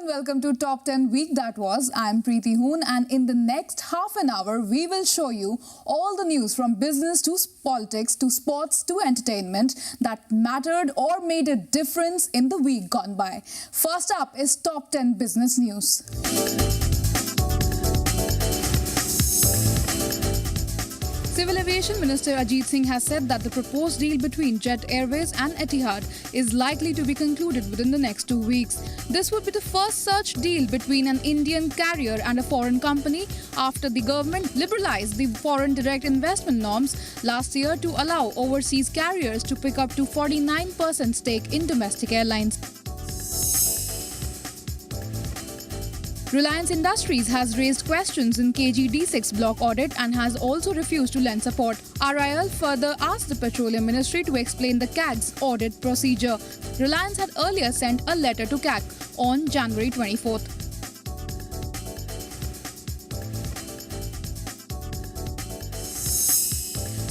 and welcome to Top 10 Week That Was. I'm Preeti Hoon, and in the next half an hour, we will show you all the news from business to politics to sports to entertainment that mattered or made a difference in the week gone by. First up is Top 10 Business News. Civil Aviation Minister Ajit Singh has said that the proposed deal between Jet Airways and Etihad is likely to be concluded within the next 2 weeks. This would be the first such deal between an Indian carrier and a foreign company after the government liberalized the foreign direct investment norms last year to allow overseas carriers to pick up to 49% stake in domestic airlines. Reliance Industries has raised questions in KG-D6 block audit and has also refused to lend support. RIL further asked the Petroleum Ministry to explain the CAG's audit procedure. Reliance had earlier sent a letter to CAG on January 24th.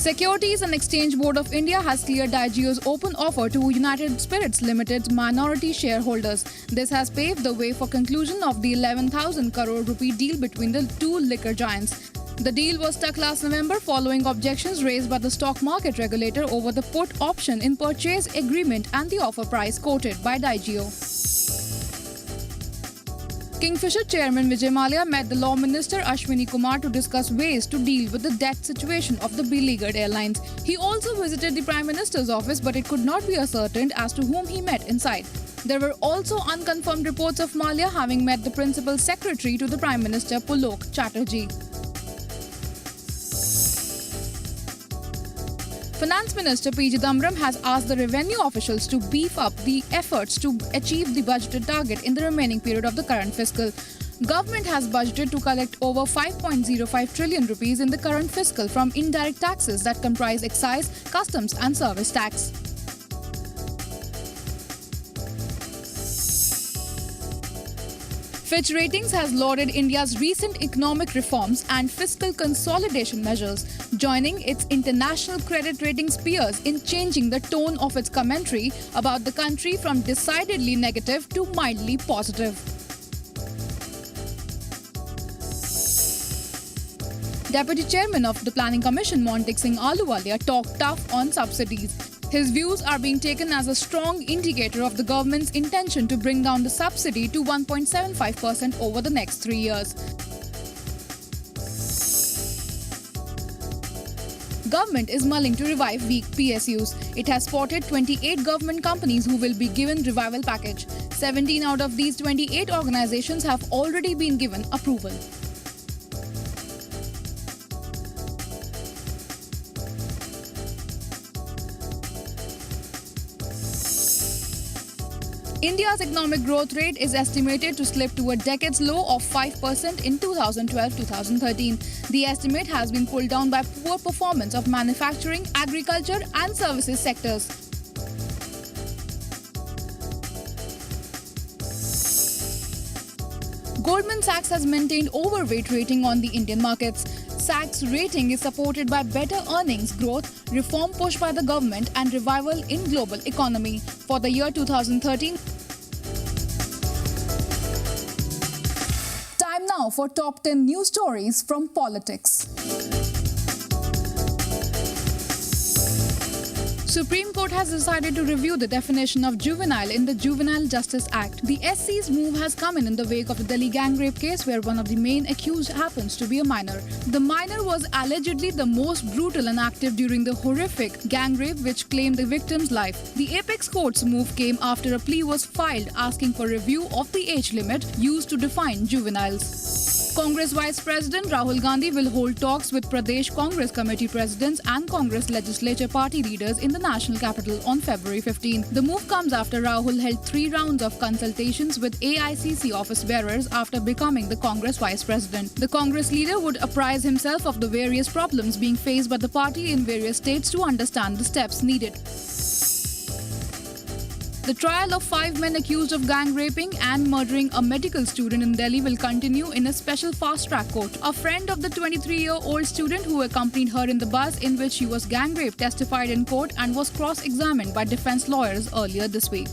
Securities and Exchange Board of India has cleared Diageo's open offer to United Spirits Limited's minority shareholders. This has paved the way for conclusion of the 11,000 crore rupee deal between the two liquor giants. The deal was stuck last November following objections raised by the stock market regulator over the put option in purchase agreement and the offer price quoted by Diageo. Kingfisher Chairman Vijay Mallya met the Law Minister Ashwini Kumar to discuss ways to deal with the debt situation of the beleaguered airlines. He also visited the Prime Minister's office, but it could not be ascertained as to whom he met inside. There were also unconfirmed reports of Mallya having met the Principal Secretary to the Prime Minister Pulok Chatterjee. Finance Minister P. Chidambaram has asked the revenue officials to beef up the efforts to achieve the budgeted target in the remaining period of the current fiscal. Government has budgeted to collect over 5.05 trillion rupees in the current fiscal from indirect taxes that comprise excise, customs and service tax. Fitch Ratings has lauded India's recent economic reforms and fiscal consolidation measures, joining its international credit ratings peers in changing the tone of its commentary about the country from decidedly negative to mildly positive. Deputy Chairman of the Planning Commission Montek Singh Ahluwalia talked tough on subsidies. His views are being taken as a strong indicator of the government's intention to bring down the subsidy to 1.75% over the next 3 years. Government is mulling to revive weak PSUs. It has spotted 28 government companies who will be given revival package. 17 out of these 28 organizations have already been given approval. India's economic growth rate is estimated to slip to a decade's low of 5% in 2012-2013. The estimate has been pulled down by poor performance of manufacturing, agriculture and services sectors. Goldman Sachs has maintained overweight rating on the Indian markets. Sachs rating is supported by better earnings growth, reform pushed by the government and revival in global economy. For the year 2013, time now for top 10 news stories from politics. Supreme Court has decided to review the definition of juvenile in the Juvenile Justice Act. The SC's move has come in the wake of the Delhi gang rape case where one of the main accused happens to be a minor. The minor was allegedly the most brutal and active during the horrific gang rape which claimed the victim's life. The apex court's move came after a plea was filed asking for review of the age limit used to define juveniles. Congress Vice President Rahul Gandhi will hold talks with Pradesh Congress Committee presidents and Congress legislature party leaders in the national capital on February 15. The move comes after Rahul held 3 rounds of consultations with AICC office bearers after becoming the Congress Vice President. The Congress leader would apprise himself of the various problems being faced by the party in various states to understand the steps needed. The trial of 5 men accused of gang raping and murdering a medical student in Delhi will continue in a special fast-track court. A friend of the 23-year-old student who accompanied her in the bus in which she was gang raped testified in court and was cross-examined by defense lawyers earlier this week.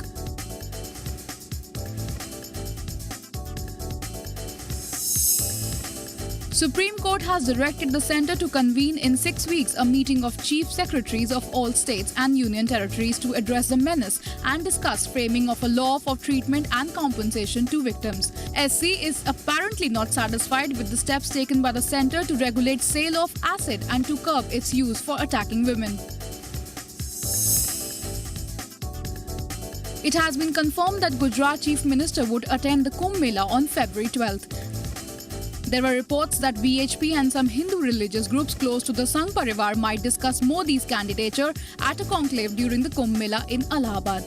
Supreme Court has directed the centre to convene in 6 weeks a meeting of chief secretaries of all states and union territories to address the menace and discuss framing of a law for treatment and compensation to victims. SC is apparently not satisfied with the steps taken by the centre to regulate sale of acid and to curb its use for attacking women. It has been confirmed that Gujarat Chief Minister would attend the Kumbh Mela on February 12th. There were reports that BHP and some Hindu religious groups close to the Sangh Parivar might discuss Modi's candidature at a conclave during the Kumbh Mela in Allahabad.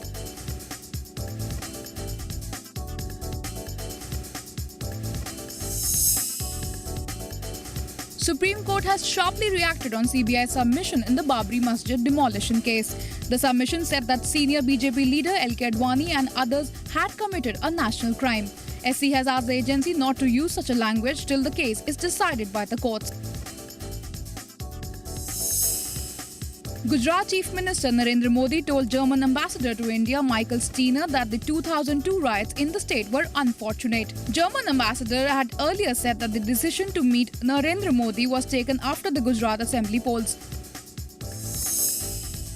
Supreme Court has sharply reacted on CBI's submission in the Babri Masjid demolition case. The submission said that senior BJP leader L.K. Advani and others had committed a national crime. SC has asked the agency not to use such a language till the case is decided by the courts. Gujarat Chief Minister Narendra Modi told German Ambassador to India Michael Steiner that the 2002 riots in the state were unfortunate. German Ambassador had earlier said that the decision to meet Narendra Modi was taken after the Gujarat Assembly polls.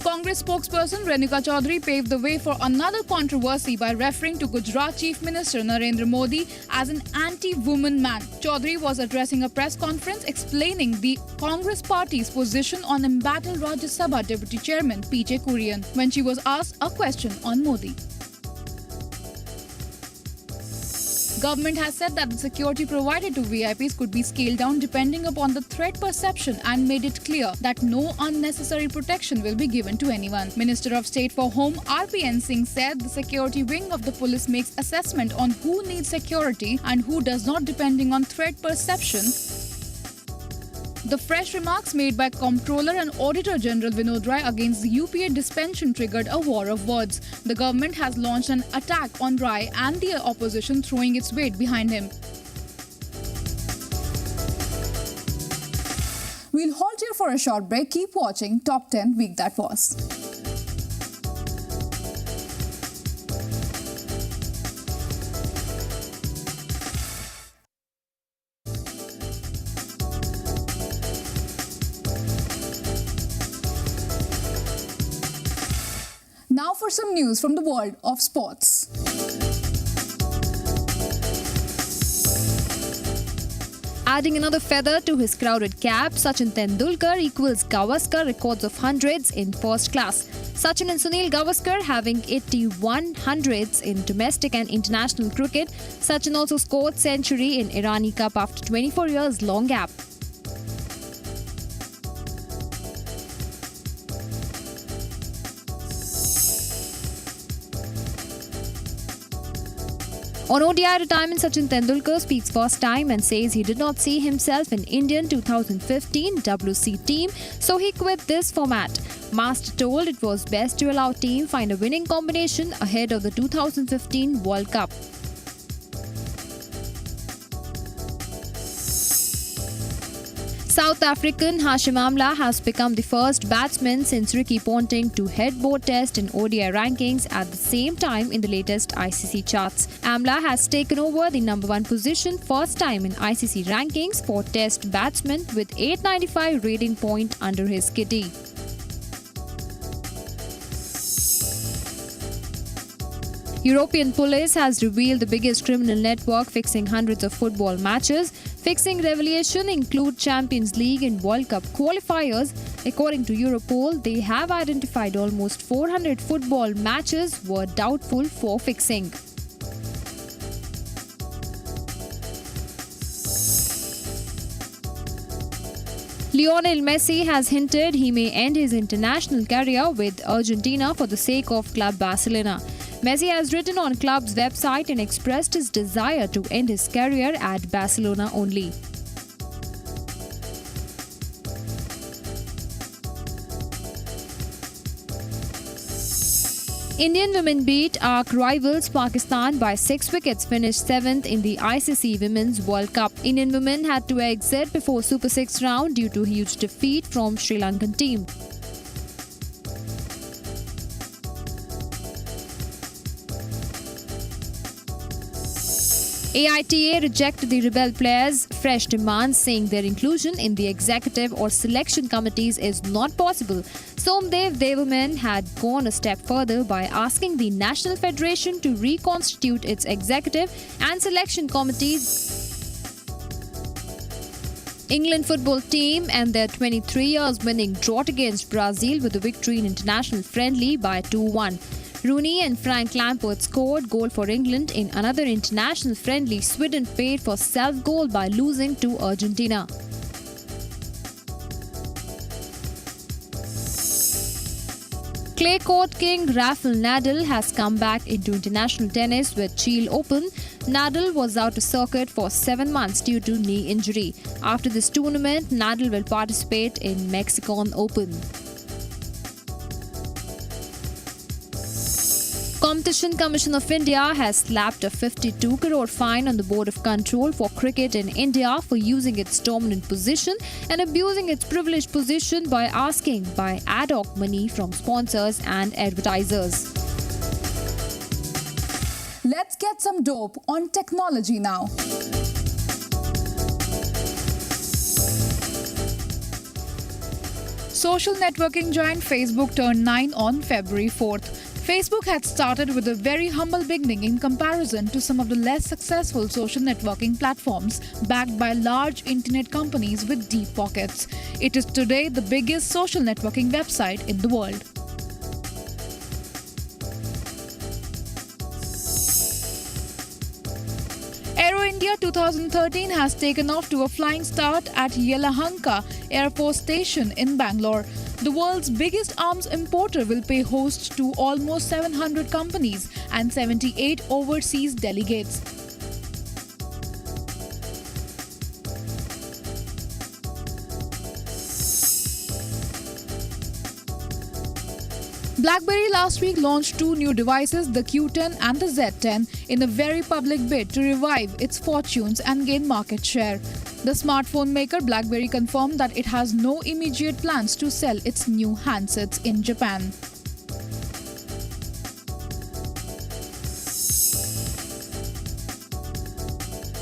Congress spokesperson Renuka Chaudhary paved the way for another controversy by referring to Gujarat Chief Minister Narendra Modi as an anti-woman man. Chaudhary was addressing a press conference explaining the Congress party's position on embattled Rajya Sabha Deputy Chairman P.J. Kurian when she was asked a question on Modi. Government has said that the security provided to VIPs could be scaled down depending upon the threat perception and made it clear that no unnecessary protection will be given to anyone. Minister of State for Home RPN Singh said the security wing of the police makes assessment on who needs security and who does not depending on threat perception. The fresh remarks made by Comptroller and Auditor General Vinod Rai against the UPA dispensation triggered a war of words. The government has launched an attack on Rai and the opposition, throwing its weight behind him. We'll halt here for a short break. Keep watching Top 10 Week That Was. Now for some news from the world of sports. Adding another feather to his crowded cap, Sachin Tendulkar equals Gavaskar records of hundreds in first class. Sachin and Sunil Gavaskar having 81 hundreds in domestic and international cricket. Sachin also scored century in Irani Cup after 24 years long gap. On ODI retirement, Sachin Tendulkar speaks first time and says he did not see himself in Indian 2015 WC team, so he quit this format. Master told it was best to allow team find a winning combination ahead of the 2015 World Cup. South African Hashim Amla has become the first batsman since Ricky Ponting to head both Test and ODI rankings at the same time in the latest ICC charts. Amla has taken over the number 1 position first time in ICC rankings for Test batsmen with 895 rating point under his kitty. European police has revealed the biggest criminal network fixing hundreds of football matches. Fixing revelation include Champions League and World Cup qualifiers. According to Europol, they have identified almost 400 football matches were doubtful for fixing. Lionel Messi has hinted he may end his international career with Argentina for the sake of Club Barcelona. Messi has written on club's website and expressed his desire to end his career at Barcelona only. Indian women beat arch rivals Pakistan by 6 wickets, finished 7th in the ICC Women's World Cup. Indian women had to exit before Super 6 round due to huge defeat from Sri Lankan team. AITA rejected the rebel players' fresh demands, saying their inclusion in the executive or selection committees is not possible. Somdev Devaman had gone a step further by asking the National Federation to reconstitute its executive and selection committees. England football team and their 23 years winning drought against Brazil with a victory in international friendly by 2-1. Rooney and Frank Lampard scored goal for England in another international friendly. Sweden paid for self-goal by losing to Argentina. Clay court king Rafael Nadal has come back into international tennis with Chile Open. Nadal was out of circuit for 7 months due to knee injury. After this tournament, Nadal will participate in Mexican Open. Competition Commission of India has slapped a 52 crore fine on the Board of Control for Cricket in India for using its dominant position and abusing its privileged position by asking by ad hoc money from sponsors and advertisers. Let's get some dope on technology now. Social networking giant Facebook turned 9 on February 4th. Facebook had started with a very humble beginning in comparison to some of the less successful social networking platforms backed by large internet companies with deep pockets. It is today the biggest social networking website in the world. Aero India 2013 has taken off to a flying start at Yelahanka Air Force Station in Bangalore. The world's biggest arms importer will pay host to almost 700 companies and 78 overseas delegates. BlackBerry last week launched 2 new devices, the Q10 and the Z10, in a very public bid to revive its fortunes and gain market share. The smartphone maker BlackBerry confirmed that it has no immediate plans to sell its new handsets in Japan.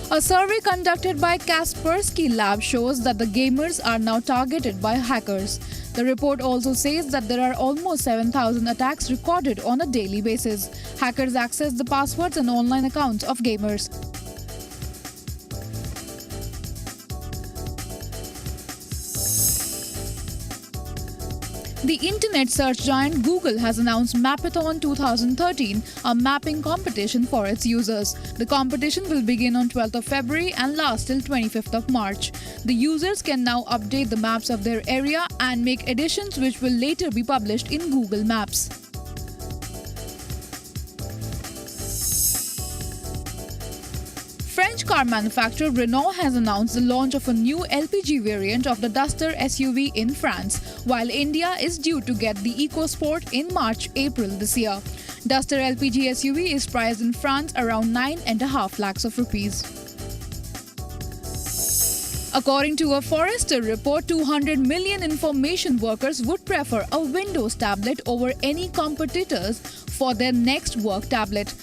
A survey conducted by Kaspersky Lab shows that the gamers are now targeted by hackers. The report also says that there are almost 7,000 attacks recorded on a daily basis. Hackers access the passwords and online accounts of gamers. The internet search giant Google has announced Mapathon 2013, a mapping competition for its users. The competition will begin on 12th of February and last till 25th of March. The users can now update the maps of their area and make additions which will later be published in Google Maps. French car manufacturer Renault has announced the launch of a new LPG variant of the Duster SUV in France, while India is due to get the EcoSport in March-April this year. Duster LPG SUV is priced in France around 9.5 lakhs of rupees. According to a Forrester report, 200 million information workers would prefer a Windows tablet over any competitors for their next work tablet.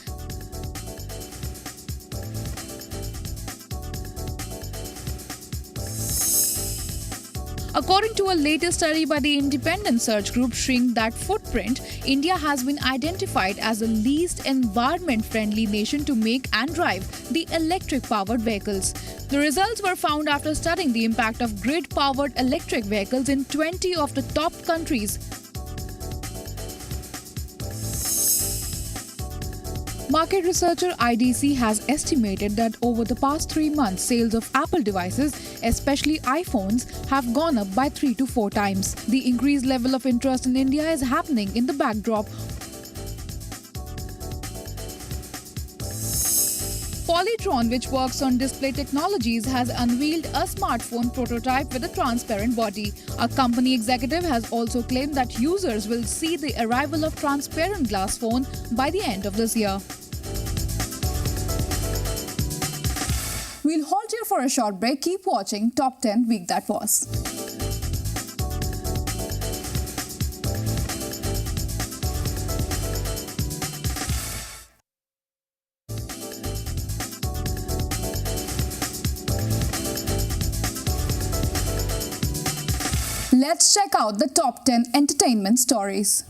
According to a latest study by the independent search group Shrink That Footprint, India has been identified as the least environment-friendly nation to make and drive the electric-powered vehicles. The results were found after studying the impact of grid-powered electric vehicles in 20 of the top countries. Market researcher IDC has estimated that over the past 3 months, sales of Apple devices, especially iPhones, have gone up by 3 to 4 times. The increased level of interest in India is happening in the backdrop. Polytron, which works on display technologies, has unveiled a smartphone prototype with a transparent body. A company executive has also claimed that users will see the arrival of transparent glass phone by the end of this year. We'll hold here for a short break. Keep watching Top 10 Week That Was. Let's check out the top 10 entertainment stories.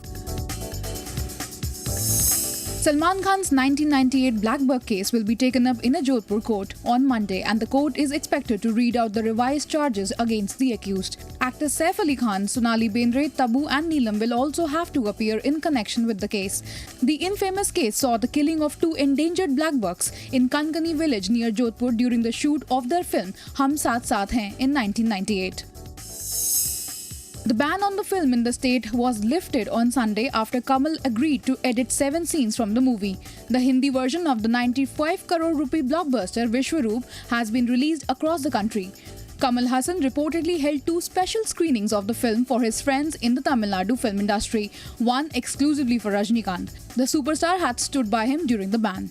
Salman Khan's 1998 Blackbuck case will be taken up in a Jodhpur court on Monday, and the court is expected to read out the revised charges against the accused. Actors Saif Ali Khan, Sonali Bendre, Tabu and Neelam will also have to appear in connection with the case. The infamous case saw the killing of 2 endangered blackbucks in Kankani village near Jodhpur during the shoot of their film Hum Saath Saath Hain in 1998. The ban on the film in the state was lifted on Sunday after Kamal agreed to edit 7 scenes from the movie. The Hindi version of the 95 crore rupee blockbuster Vishwaroop has been released across the country. Kamal Hassan reportedly held 2 special screenings of the film for his friends in the Tamil Nadu film industry, one exclusively for Rajinikanth. The superstar had stood by him during the ban.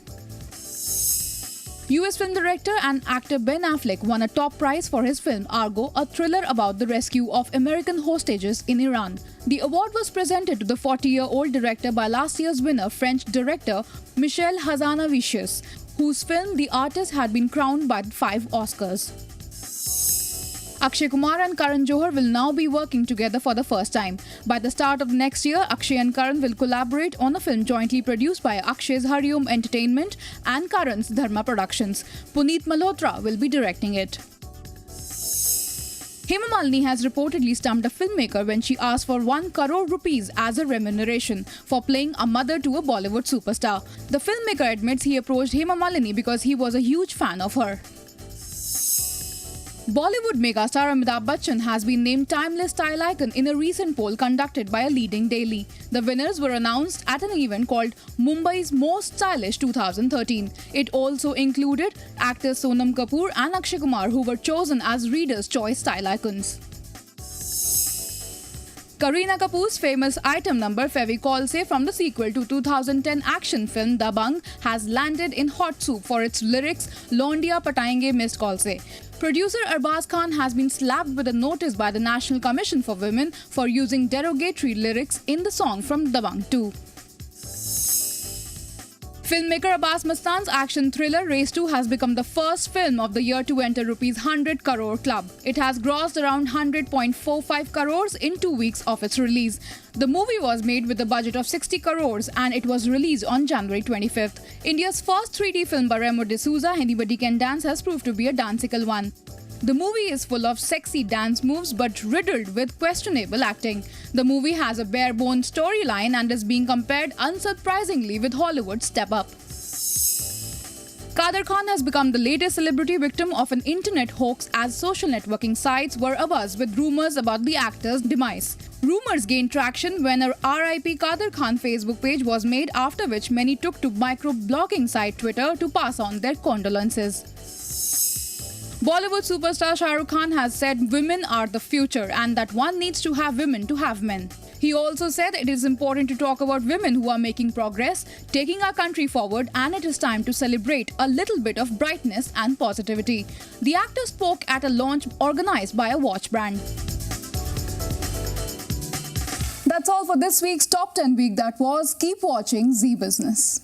US film director and actor Ben Affleck won a top prize for his film Argo, a thriller about the rescue of American hostages in Iran. The award was presented to the 40-year-old director by last year's winner, French director Michel Hazanavicius, whose film The Artist had been crowned by 5 Oscars. Akshay Kumar and Karan Johar will now be working together for the first time. By the start of next year, Akshay and Karan will collaborate on a film jointly produced by Akshay's Hariom Entertainment and Karan's Dharma Productions. Puneet Malhotra will be directing it. Hema Malini has reportedly stumped a filmmaker when she asked for 1 crore rupees as a remuneration for playing a mother to a Bollywood superstar. The filmmaker admits he approached Hema Malini because he was a huge fan of her. Bollywood megastar Amitabh Bachchan has been named Timeless Style Icon in a recent poll conducted by a leading daily. The winners were announced at an event called Mumbai's Most Stylish 2013. It also included actors Sonam Kapoor and Akshay Kumar, who were chosen as Reader's Choice Style Icons. Kareena Kapoor's famous item number Fevicol Se from the sequel to 2010 action film Dabangg has landed in hot soup for its lyrics Laundiya Patayenge Missed Call Se. Producer Arbaz Khan has been slapped with a notice by the National Commission for Women for using derogatory lyrics in the song from Dabangg 2. Filmmaker Abbas Mastan's action thriller Race 2 has become the first film of the year to enter Rs 100 crore club. It has grossed around 100.45 crores in 2 weeks of its release. The movie was made with a budget of 60 crores and it was released on January 25th. India's first 3D film by Remo D'Souza, Anybody Can Dance, has proved to be a danceable one. The movie is full of sexy dance moves but riddled with questionable acting. The movie has a bare-bones storyline and is being compared unsurprisingly with Hollywood's Step Up. Kader Khan has become the latest celebrity victim of an internet hoax as social networking sites were abuzz with rumors about the actor's demise. Rumors gained traction when a RIP Kader Khan Facebook page was made, after which many took to microblogging site Twitter to pass on their condolences. Bollywood superstar Shah Rukh Khan has said women are the future and that one needs to have women to have men. He also said it is important to talk about women who are making progress, taking our country forward, and it is time to celebrate a little bit of brightness and positivity. The actor spoke at a launch organized by a watch brand. That's all for this week's Top 10 Week. That was. Keep watching Zee Business.